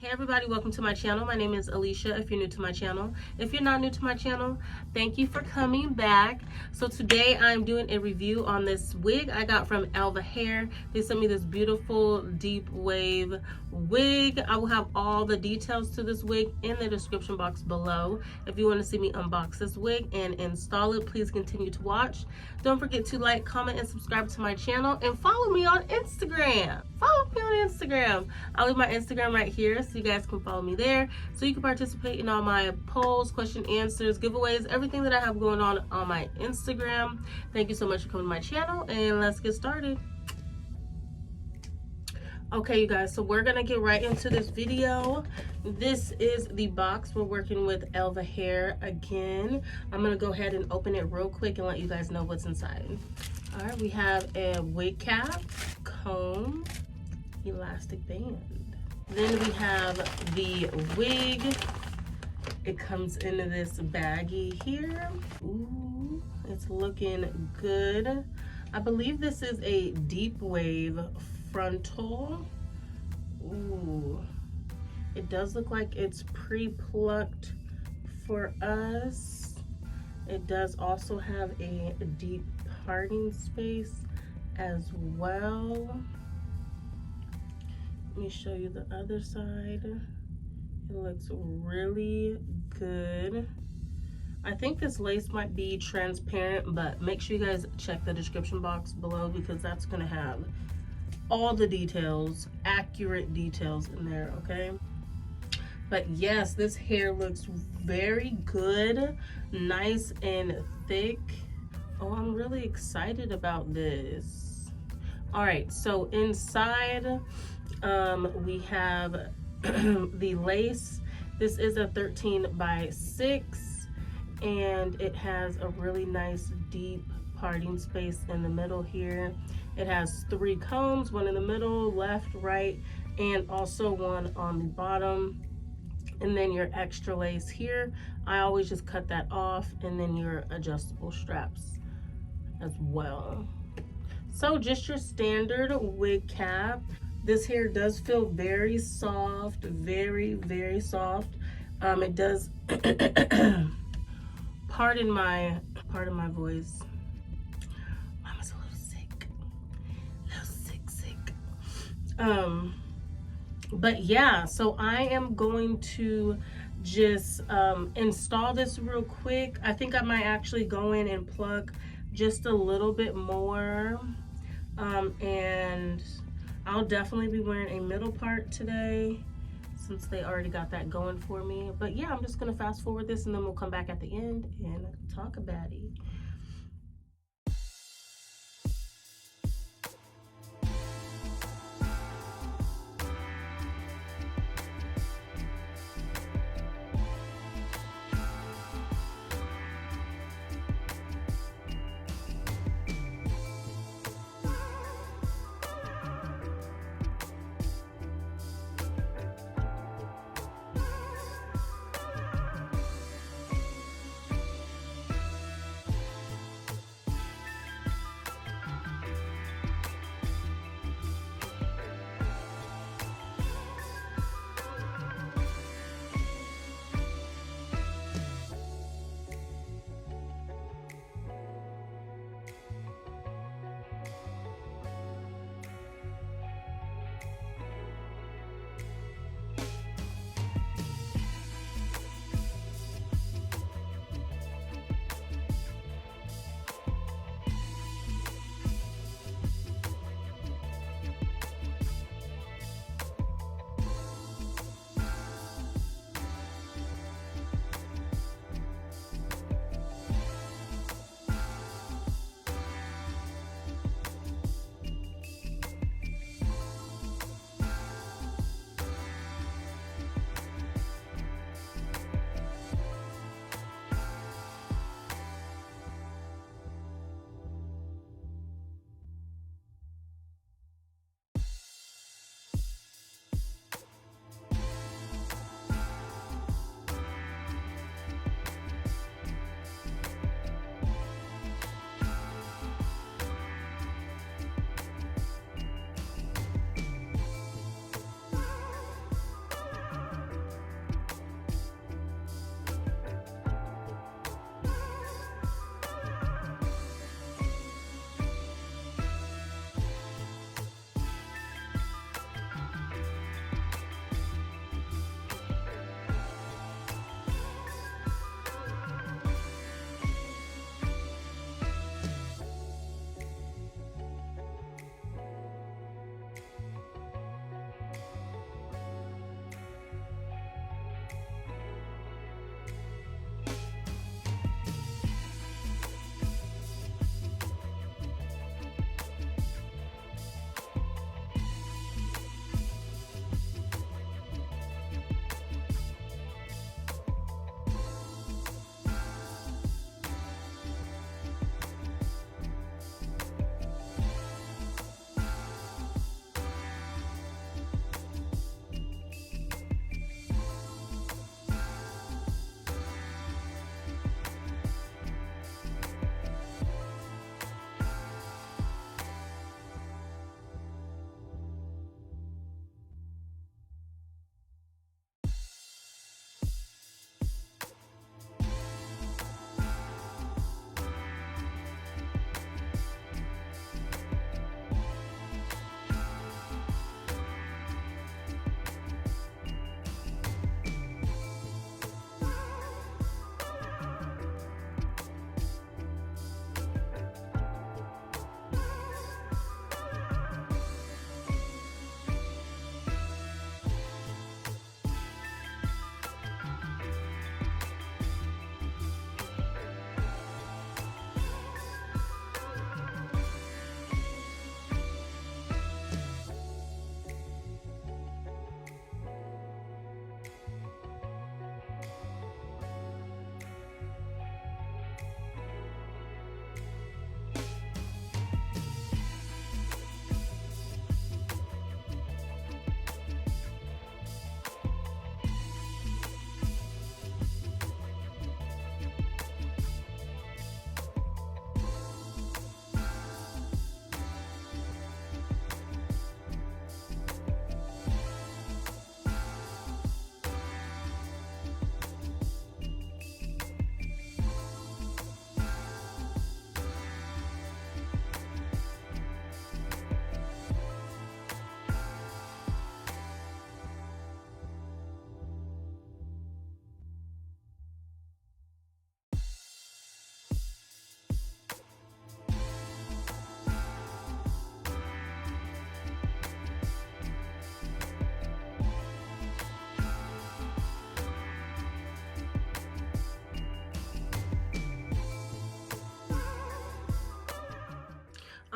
Hey everybody, welcome to my channel. My name is Alishia if you're new to my channel. If you're not new to my channel, thank you for coming back. So today I'm doing a review on this wig I got from Elva Hair. They sent me this beautiful deep wave wig. I will have all the details to this wig in the description box below. If you want to see me unbox this wig and install it, please continue to watch. Don't forget to like, comment, and subscribe to my channel, and follow me on Instagram. Follow me on Instagram. I'll leave my Instagram right here so you guys can follow me there, so you can participate in all my polls, question answers, giveaways, everything that I have going on my Instagram. Thank you so much for coming to my channel, and let's get started. Okay, you guys, so we're gonna get right into this video. This is the box. We're working with Elva Hair again. I'm gonna go ahead and open it real quick and let you guys know what's inside. All right, we have a wig cap, comb, elastic band. Then we have the wig. It comes into this baggie here. Ooh, it's looking good. I believe this is a deep wave frontal. Ooh, it does look like it's pre-plucked for us. It does also have a deep parting space as well. Let me show you the other side. It looks really good. I think this lace might be transparent, but make sure you guys check the description box below because that's gonna have all the details, accurate details in there, okay? But yes, this hair looks very good, nice and thick. Oh, I'm really excited about this. All right, so inside we have the lace. This is a 13 by 6, and it has a really nice deep parting space in the middle here. It has 3 combs, one in the middle, left, right, and also one on the bottom. And then your extra lace here, I always just cut that off, and then your adjustable straps as well. So just your standard wig cap. This hair does feel very soft, very, very soft. It does, pardon my voice. Mama's a little sick. But yeah, so I am going to just install this real quick. I think I might actually go in and plug just a little bit more, and I'll definitely be wearing a middle part today since they already got that going for me. But yeah, I'm just gonna fast forward this and then we'll come back at the end and talk about it.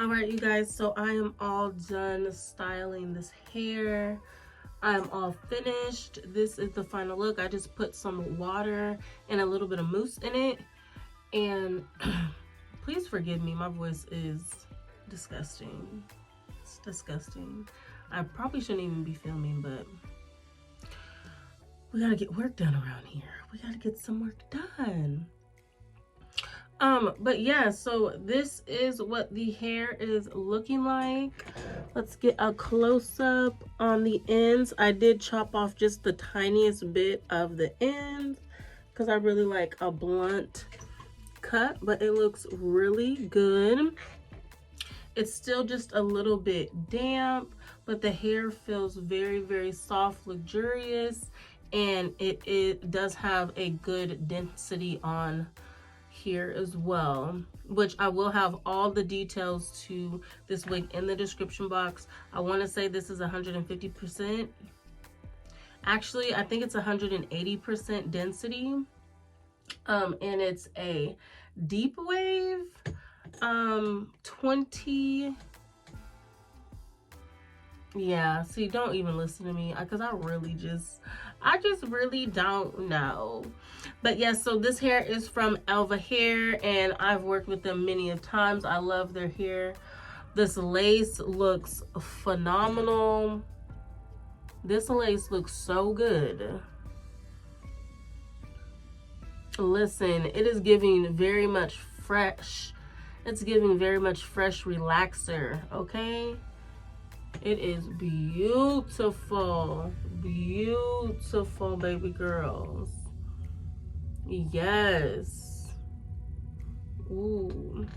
All right, you guys, so I am all done styling this hair. I'm all finished. This is the final look. I just put some water and a little bit of mousse in it. And please forgive me, my voice is disgusting. It's disgusting. I probably shouldn't even be filming, but we gotta get work done around here. We gotta get some work done. But yeah, so this is what the hair is looking like. Let's get a close-up on the ends. I did chop off just the tiniest bit of the ends because I really like a blunt cut, but it looks really good. It's still just a little bit damp, but the hair feels very, very soft, luxurious, and it does have a good density on here as well, which I will have all the details to this wig in the description box. I want to say this is 150%. Actually, I think it's 180% density. And it's a deep wave 20. Yeah, see, don't even listen to me because I just really don't know. But yes, so this hair is from Elva Hair, and I've worked with them many of times. I love their hair. This lace looks phenomenal. This lace looks so good. Listen, it is giving very much fresh. It's giving very much fresh relaxer, okay? It is beautiful. Beautiful, baby girls. Yes. Ooh.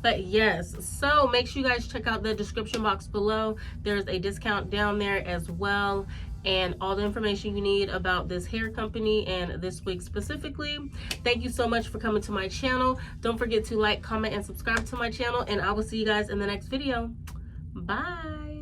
But yes, so make sure you guys check out the description box below. There's a discount down there as well, and all the information you need about this hair company and this wig specifically. Thank you so much for coming to my channel. Don't forget to like, comment, and subscribe to my channel, and I will see you guys in the next video. Bye.